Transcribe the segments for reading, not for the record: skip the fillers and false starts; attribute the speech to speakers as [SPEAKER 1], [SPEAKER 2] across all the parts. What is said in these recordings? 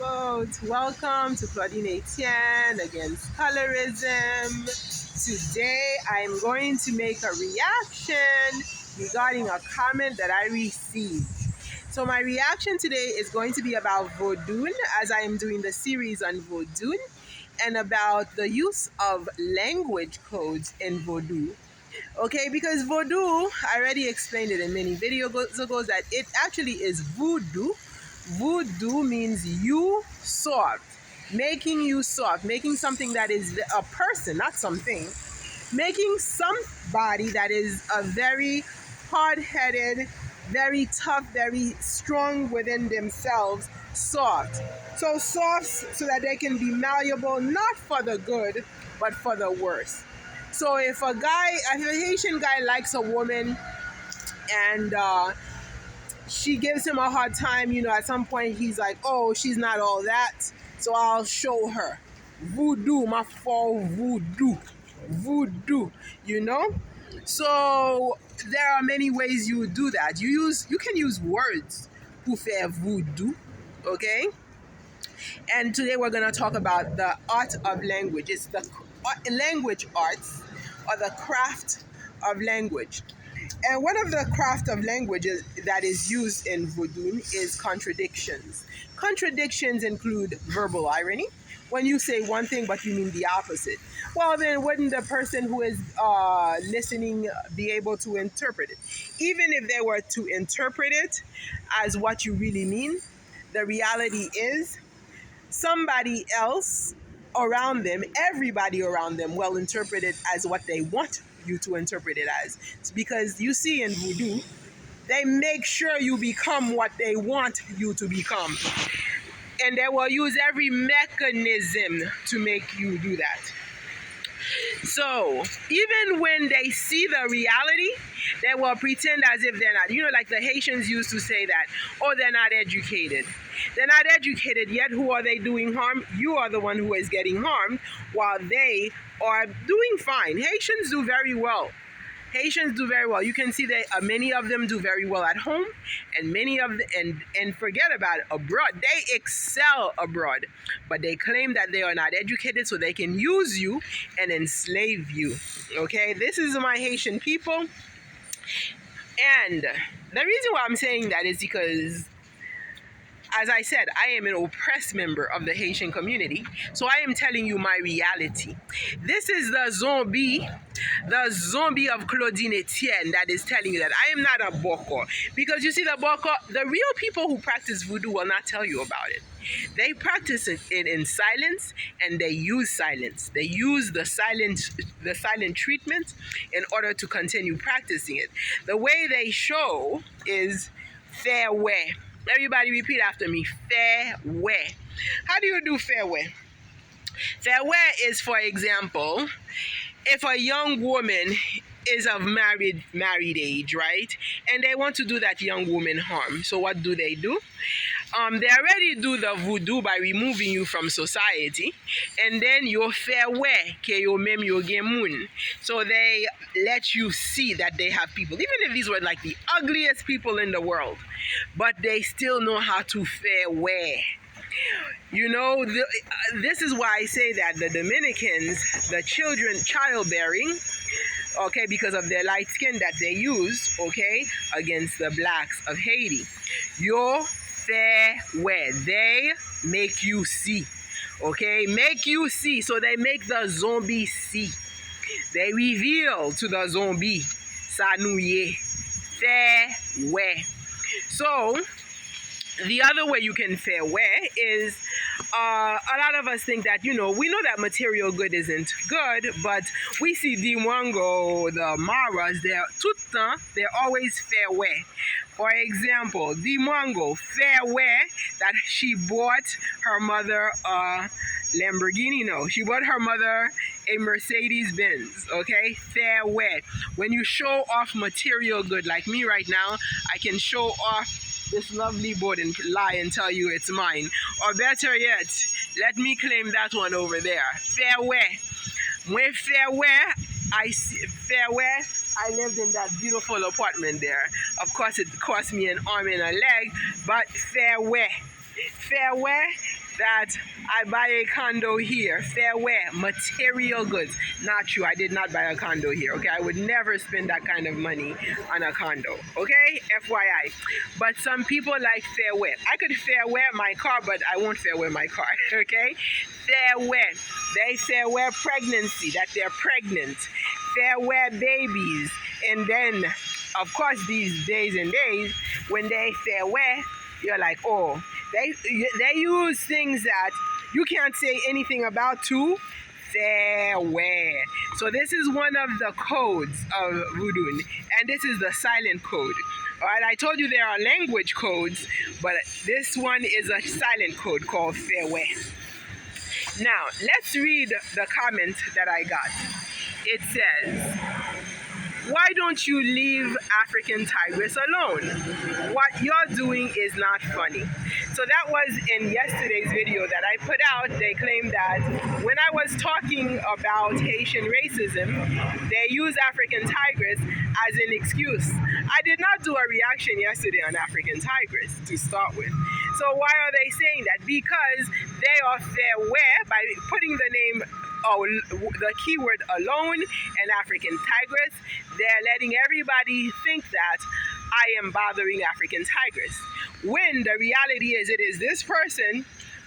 [SPEAKER 1] boat. Welcome to Claudine Etienne against Colorism. Today I'm going to make a reaction regarding a comment that I received. So my reaction today is going to be about Voodoo, as I am doing the series on Voodoo, and about the use of language codes in Voodoo. Okay, because Voodoo, I already explained it in many videos ago that it actually is voodoo. Voodoo means you soft, making you soft, making something that is a person, not something, making somebody that is a very hard-headed, very tough, very strong within themselves, soft. So soft so that they can be malleable, not for the good, but for the worse. So if a Haitian guy likes a woman and she gives him a hard time, at some point he's like, oh, she's not all that, so I'll show her. Voodoo, my fall voodoo. Voodoo, So there are many ways you would do that. You can use words to faire voodoo, okay? And today we're going to talk about the art of language. It's the language arts or the craft of language. And one of the craft of languages that is used in Voodoo is contradictions. Contradictions include verbal irony. When you say one thing but you mean the opposite. Well, then wouldn't the person who is listening be able to interpret it? Even if they were to interpret it as what you really mean, the reality is somebody else around them, everybody around them will interpret it as what they want you to interpret it as. It's because you see in Voodoo, they make sure you become what they want you to become. And they will use every mechanism to make you do that. So even when they see the reality, they will pretend as if they're not. Like the Haitians used to say that, oh, they're not educated. They're not educated, yet who are they doing harm? You are the one who is getting harmed while they are doing fine. Haitians do very well. Haitians do very well. You can see that many of them do very well at home, and many of them, and forget about it, abroad. They excel abroad, but they claim that they are not educated, so they can use you and enslave you. Okay, this is my Haitian people, and the reason why I'm saying that is because, as I said, I am an oppressed member of the Haitian community, so I am telling you my reality. This is the zombie of Claudine Etienne that is telling you that I am not a boko. Because you see, the boko, the real people who practice voodoo will not tell you about it. They practice it in silence, and they use silence. They use the silent treatment in order to continue practicing it. The way they show is fair way. Everybody repeat after me. Fair way. How do you do fair way? Fair way is, for example, if a young woman is of married age, right? And they want to do that young woman harm. So what do? They already do the voodoo by removing you from society, and then your fair way, so they let you see that they have people, even if these were like the ugliest people in the world, but they still know how to fair way. This is why I say that the Dominicans, the childbearing, okay, because of their light skin that they use, okay, against the blacks of Haiti. Your fair way. They make you see, okay, make you see. So they make the zombie see. They reveal to the zombie, Sanouye, fair way. So the other way you can fair way is, a lot of us think that, we know that material good isn't good, but we see the Mwango, the Maras, they're always fair way. For example, the Mwango, fair way that she bought her mother a Lamborghini. No, she bought her mother a Mercedes Benz, okay? Fair way. When you show off material good, like me right now, I can show off this lovely board and lie and tell you it's mine. Or better yet, let me claim that one over there. Fair way. When fair way, I lived in that beautiful apartment there. Of course, it cost me an arm and a leg, but fair way. Fair way that I buy a condo here, fair wear, material goods. Not true. I did not buy a condo here. Okay, I would never spend that kind of money on a condo. Okay, FYI. But some people like fair wear. I could fair wear my car, but I won't fair wear my car. Okay, fair wear. They fair wear pregnancy, that they're pregnant. Fair wear babies, and then of course these days and days when they fair wear, you're like, oh, they use things that you can't say anything about to fair wear. So this is one of the codes of Voodoo, and this is the silent code. All right, I told you there are language codes, but this one is a silent code called fair wear. Now let's read the comment that I got. It says, why don't you leave African Tigress alone? What you're doing is not funny. So that was in yesterday's video that I put out. They claimed that when I was talking about Haitian racism, they use African Tigress as an excuse. I did not do a reaction yesterday on African Tigress to start with. So why are they saying that? Because they are fair wear by putting the name, the keyword alone and African Tigress. They're letting everybody think that I am bothering African Tigress, when the reality is it is this person,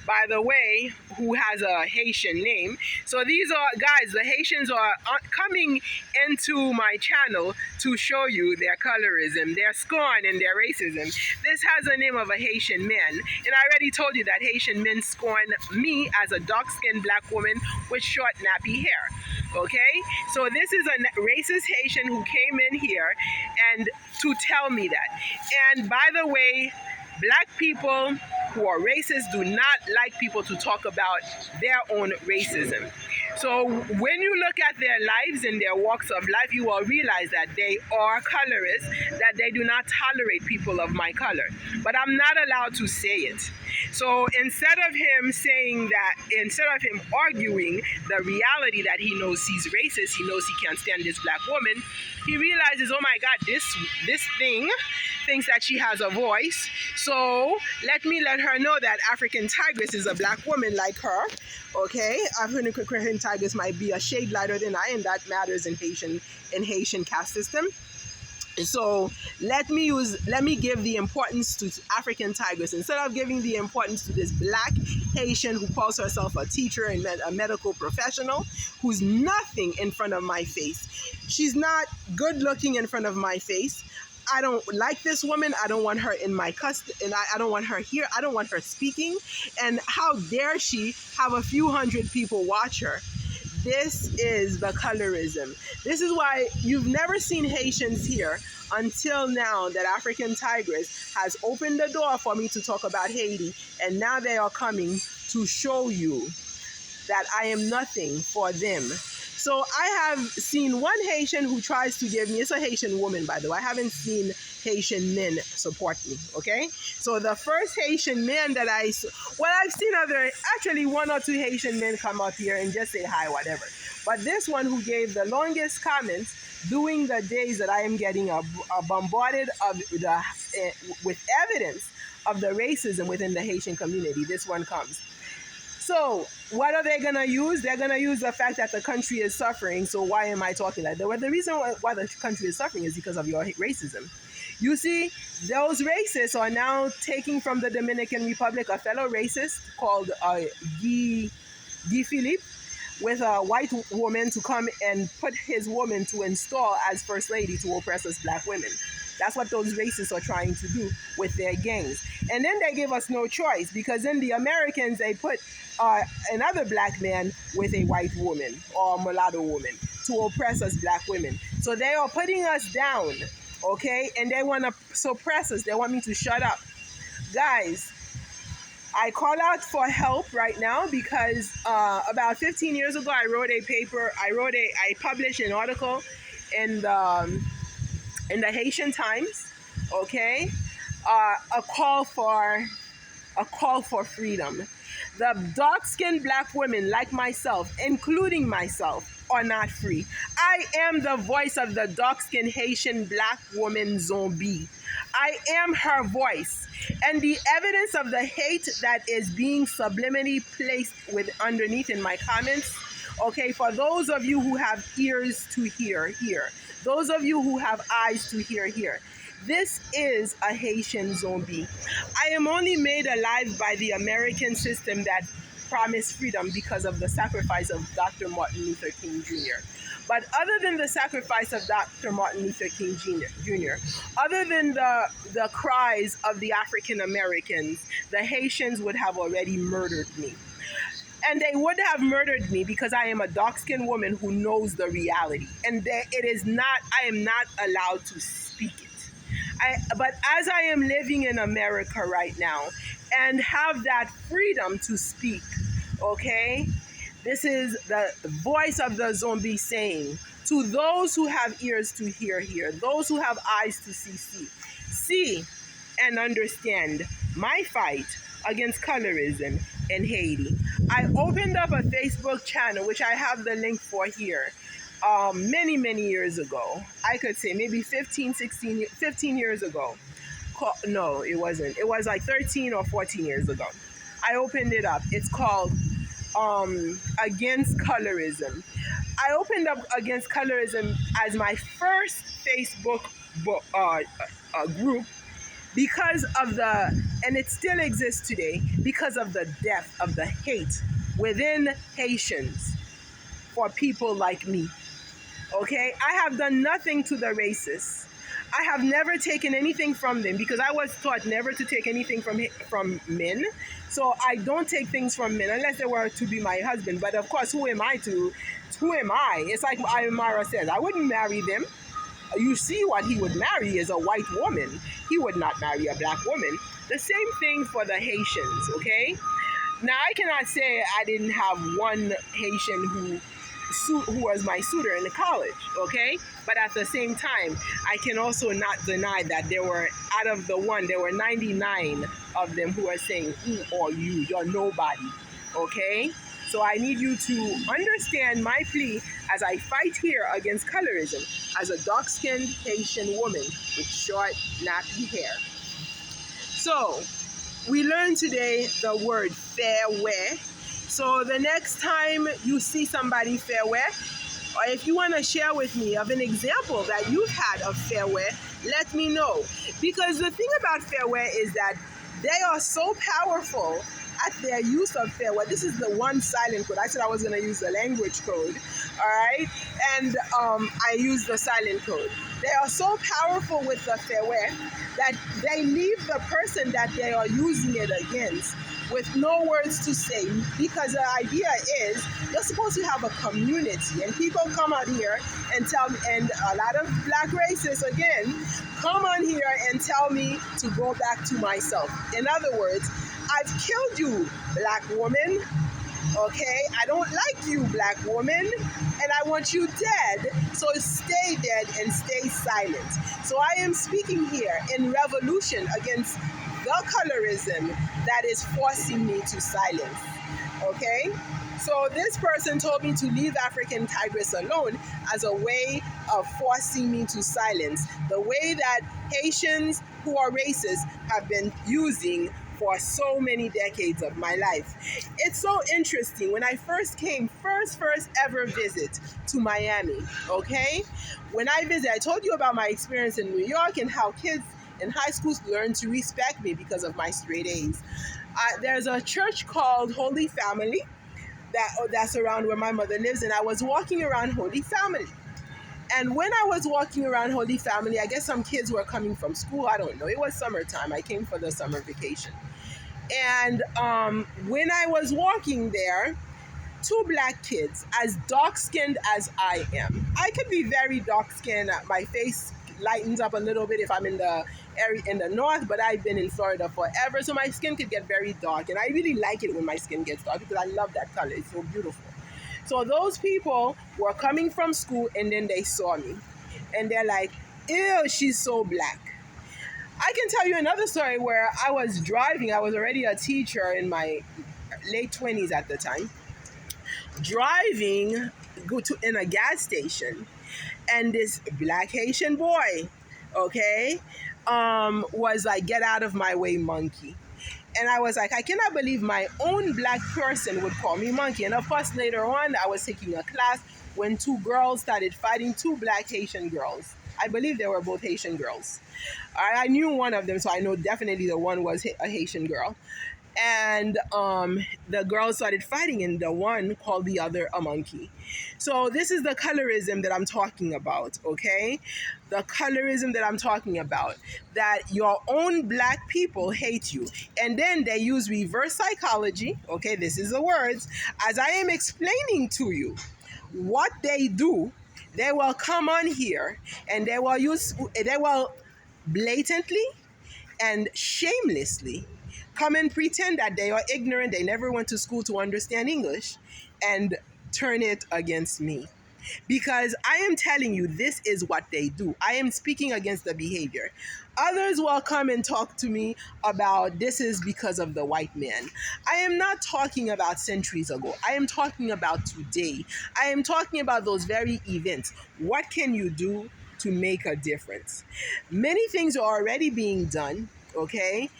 [SPEAKER 1] by the way, who has a Haitian name. So these are, guys, the Haitians are coming into my channel to show you their colorism, their scorn, and their racism. This has a name of a Haitian man, and I already told you that Haitian men scorn me as a dark-skinned black woman with short nappy hair. Okay, so this is a racist Haitian who came in here and to tell me that. And by the way, black people who are racist do not like people to talk about their own racism. So when you look at their lives and their walks of life, you will realize that they are colorists, that they do not tolerate people of my color. But I'm not allowed to say it. So instead of him saying that, instead of him arguing the reality that he knows he's racist, he knows he can't stand this black woman, he realizes, oh my God, this thing thinks that she has a voice. So let me let her know that African Tigress is a black woman like her. Okay, African Tigress might be a shade lighter than I, and that matters in Haitian caste system. So let me give the importance to African Tigress instead of giving the importance to this black Haitian who calls herself a teacher and a medical professional, who's nothing in front of my face. She's not good looking in front of my face. I don't like this woman. I don't want her in my custody, and I don't want her here. I don't want her speaking. And how dare she have a few hundred people watch her? This is the colorism. This is why you've never seen Haitians here until now that African Tigress has opened the door for me to talk about Haiti, and now they are coming to show you that I am nothing for them. So I have seen one Haitian who tries to give me, it's a Haitian woman, by the way. I haven't seen Haitian men support me, okay? So the first Haitian man that I've seen actually one or two Haitian men come up here and just say hi, whatever. But this one who gave the longest comments during the days that I am getting bombarded with evidence of the racism within the Haitian community, this one comes. So what are they going to use? They're going to use the fact that the country is suffering. So why am I talking like that? Well, the reason why the country is suffering is because of your racism. You see, those racists are now taking from the Dominican Republic a fellow racist called Guy Philippe, with a white woman to come and put his woman to install as first lady to oppress us black women. That's what those racists are trying to do with their gangs. And then they give us no choice, because then the Americans, they put another black man with a white woman or mulatto woman to oppress us black women. So they are putting us down, okay? And they want to suppress us. They want me to shut up. Guys, I call out for help right now because about 15 years ago, I wrote a paper. I published an article in the Haitian Times, okay? A call for a call for freedom. The dark-skinned black women like myself, including myself, are not free. I am the voice of the dark-skinned Haitian black woman zombie. I am her voice. And the evidence of the hate that is being subliminally placed with underneath in my comments, okay, for those of you who have ears to hear, hear. Those of you who have eyes to hear, hear. This is a Haitian zombie. I am only made alive by the American system that promised freedom because of the sacrifice of Dr. Martin Luther King Jr. But other than the sacrifice of Dr. Martin Luther King Jr., other than the cries of the African Americans, the Haitians would have already murdered me. And they would have murdered me because I am a dark-skinned woman who knows the reality. And I am not allowed to speak it. But as I am living in America right now and have that freedom to speak, okay, this is the voice of the zombie saying, to those who have ears to hear, hear, those who have eyes to see, see, see and understand my fight against colorism in Haiti. I opened up a Facebook channel, which I have the link for here, many years ago. I could say maybe 15 years ago. No, it wasn't. It was like 13 or 14 years ago. I opened it up. It's called Against Colorism. I opened up Against Colorism as my first Facebook group because of and it still exists today, because of the depth of the hate within Haitians for people like me. Okay, I have done nothing to the racists. I have never taken anything from them because I was taught never to take anything from men. So I don't take things from men unless they were to be my husband. But of course, who am I? It's like Mara says, I wouldn't marry them. You see what he would marry is a white woman. He would not marry a black woman. The same thing for the Haitians, okay? Now, I cannot say I didn't have one Haitian who was my suitor in the college, okay? But at the same time, I can also not deny that there were, out of the one, there were 99 of them who are saying, who are you? You're nobody, okay? So I need you to understand my plea as I fight here against colorism as a dark-skinned Haitian woman with short, nappy hair. So we learned today the word fair wear. So the next time you see somebody fair wear, or if you want to share with me of an example that you've had of fair wear, let me know. Because the thing about fair wear is that they are so powerful at their use of fair wear. This is the one silent code. I said I was going to use the language code, all right? And I used the silent code. They are so powerful with the fair wear that they leave the person that they are using it against with no words to say, because the idea is you're supposed to have a community, and people come out here and tell me, and a lot of black racists again come on here and tell me to go back to myself. In other words, I've killed you, black woman. Okay, I don't like you, black woman, and I want you dead, so stay dead and stay silent. So I am speaking here in revolution against the colorism that is forcing me to silence. Okay, so this person told me to leave African Tigress alone as a way of forcing me to silence the way that Haitians who are racist have been using for so many decades of my life. It's so interesting. When I first came, first ever visit to Miami, okay? When I visit, I told you about my experience in New York and how kids in high schools learn to respect me because of my straight A's. There's a church called Holy Family that's around where my mother lives, and I was walking around Holy Family. And when I was walking around Holy Family, I guess some kids were coming from school. I don't know. It was summertime. I came for the summer vacation. And when I was walking there, two black kids, as dark-skinned as I am. I could be very dark-skinned. My face lightens up a little bit if I'm in the area in the north, but I've been in Florida forever, so my skin could get very dark. And I really like it when my skin gets dark because I love that color. It's so beautiful. So those people were coming from school, and then they saw me. And they're like, ew, she's so black. I can tell you another story where I was driving. I was already a teacher in my late 20s at the time, driving go to in a gas station, and this black Haitian boy, okay, was like, "Get out of my way, monkey." And I was like, I cannot believe my own black person would call me monkey. And of course, later on, I was taking a class when two girls started fighting, two black Haitian girls. I believe they were both Haitian girls. I knew one of them, so I know definitely the one was a Haitian girl. And the girls started fighting, and the one called the other a monkey. So this is the colorism that I'm talking about, okay? The colorism that I'm talking about, that your own black people hate you. And then they use reverse psychology, okay? This is the words. As I am explaining to you what they do, they will come on here and they will blatantly and shamelessly come and pretend that they are ignorant, they never went to school to understand English, and turn it against me. Because I am telling you, this is what they do. I am speaking against the behavior. Others will come and talk to me about this is because of the white man. I am not talking about centuries ago. I am talking about today. I am talking about those very events. What can you do to make a difference? Many things are already being done. Okay,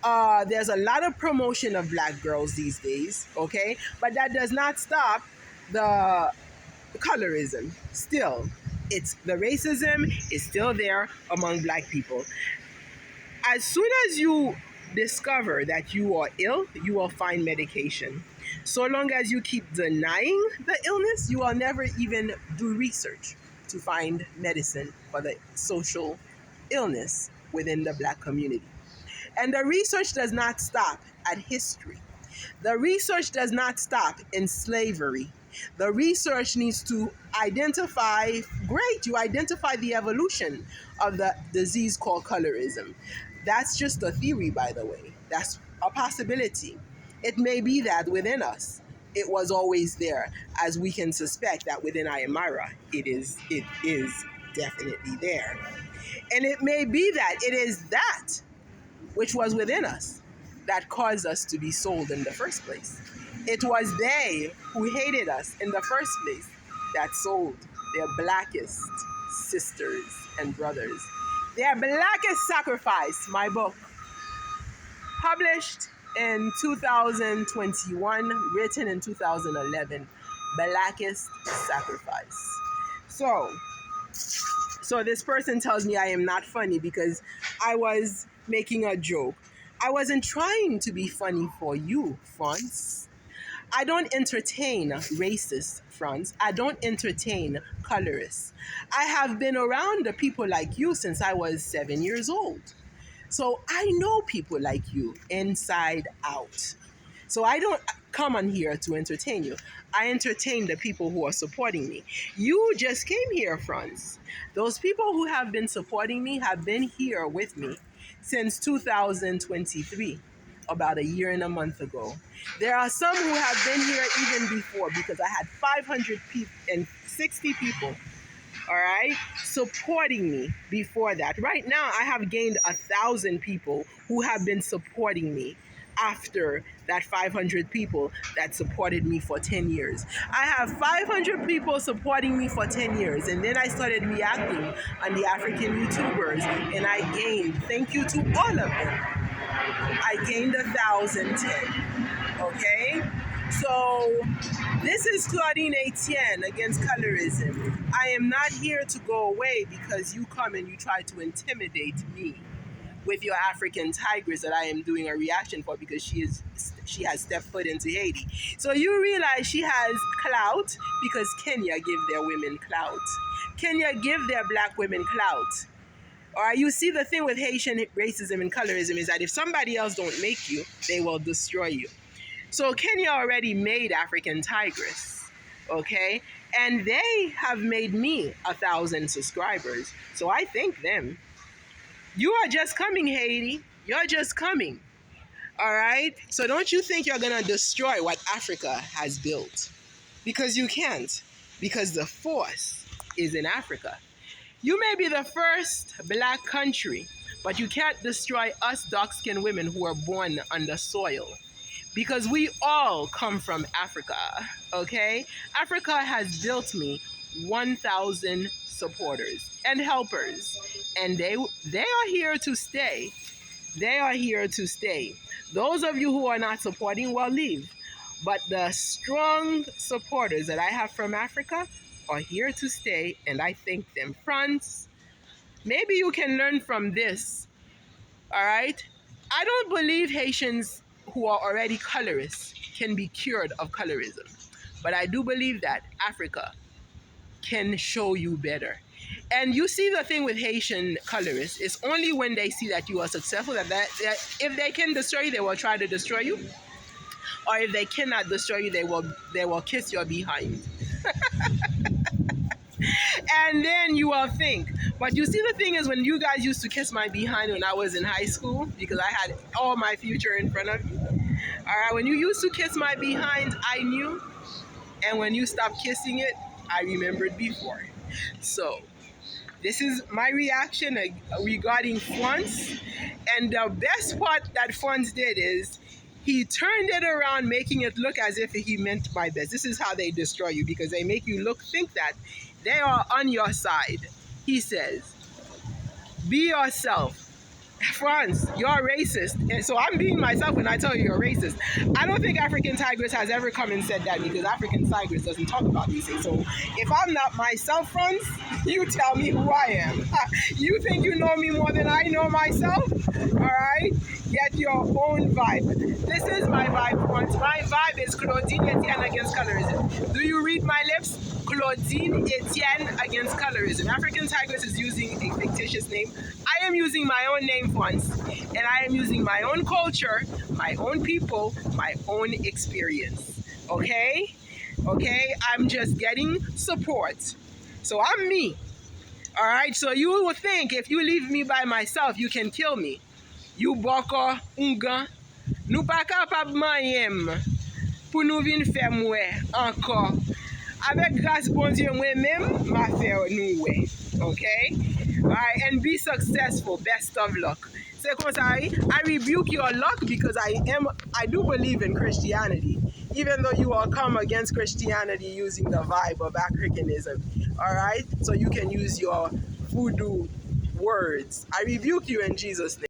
[SPEAKER 1] there's a lot of promotion of black girls these days. Okay, but that does not stop the colorism. Still, it's the racism is still there among black people. As soon as you discover that you are ill, you will find medication. So long as you keep denying the illness, you will never even do research to find medicine for the social illness within the black community. And the research does not stop at history. The research does not stop in slavery. The research needs to identify, great, you identify the evolution of the disease called colorism. That's just a theory, by the way. That's a possibility. It may be that within us, it was always there, as we can suspect that within Ayamara, it is definitely there. And it may be that it is that which was within us that caused us to be sold in the first place. It was they who hated us in the first place that sold their blackest sisters and brothers. Their blackest sacrifice, my book, published in 2021, written in 2011, Blackest Sacrifice. So this person tells me I am not funny because I was making a joke. I wasn't trying to be funny for you, France. I don't entertain racists, France. I don't entertain colorists. I have been around the people like you since I was 7 years old. So I know people like you inside out. So I don't come on here to entertain you. I entertain the people who are supporting me. You just came here, France. Those people who have been supporting me have been here with me since 2023, about a year and a month ago. There are some who have been here even before, because I had 560 people, all right, supporting me before that. Right now, I have gained 1,000 people who have been supporting me after that 500 people that supported me for 10 years. I have 500 people supporting me for 10 years, and then I started reacting on the African YouTubers, and I gained, thank you to all of them, I gained 1,010. Okay? So this is Claudine Etienne against colorism. I am not here to go away because you come and you try to intimidate me with your African Tigress that I am doing a reaction for because she has stepped foot into Haiti. So you realize she has clout because Kenya give their women clout. Kenya give their black women clout. Or you see, the thing with Haitian racism and colorism is that if somebody else don't make you, they will destroy you. So Kenya already made African Tigress, okay? And they have made me 1,000 subscribers. So I thank them. You are just coming, Haiti. You're just coming. All right? So don't you think you're going to destroy what Africa has built. Because you can't. Because the force is in Africa. You may be the first black country, But you can't destroy us dark-skinned women who are born under soil. Because we all come from Africa, okay? Africa has built me 1,000 supporters and helpers, and they are here to stay. They are here to stay. Those of you who are not supporting, well, leave. But the strong supporters that I have from Africa are here to stay, and I thank them. France, maybe you can learn from this, all right? I don't believe Haitians who are already colorists can be cured of colorism. But I do believe that Africa can show you better. And you see the thing with Haitian colorists, it's only when they see that you are successful that if they can destroy you, they will try to destroy you. Or if they cannot destroy you, they will kiss your behind. And then you will think. But you see, the thing is, when you guys used to kiss my behind when I was in high school, because I had all my future in front of me. All right, when you used to kiss my behind, I knew. And when you stopped kissing it, I remembered before. So, this is my reaction regarding Fonz. And the best part that Fonz did is he turned it around, making it look as if he meant my best. This is how they destroy you, because they make you think that they are on your side. He says, be yourself. France, you're racist. And so I'm being myself when I tell you you're racist. I don't think African Tigress has ever come and said that, because African Tigress doesn't talk about these things. So if I'm not myself, France, you tell me who I am. You think you know me more than I know myself? All right? Get your own vibe. This is my vibe, France. My vibe is Claudine Etienne against colorism. Do you read my lips? Claudine Etienne against colorism. African Tigress is using a fictitious name. I am using my own name once, and I am using my own culture, my own people, my own experience. Okay? Okay? I'm just getting support. So I'm me. All right? So you will think if you leave me by myself, you can kill me. You boko unga. Nou pa kapab mayem pou nou vin fè mwe ankor. Avec grâce bon Dieu moi-même, ma fè nou we. Okay? Alright, and be successful. Best of luck. C'est comme ça, I rebuke your luck, because I do believe in Christianity, even though you all come against Christianity using the vibe of Africanism. Alright? So you can use your voodoo words. I rebuke you in Jesus' name.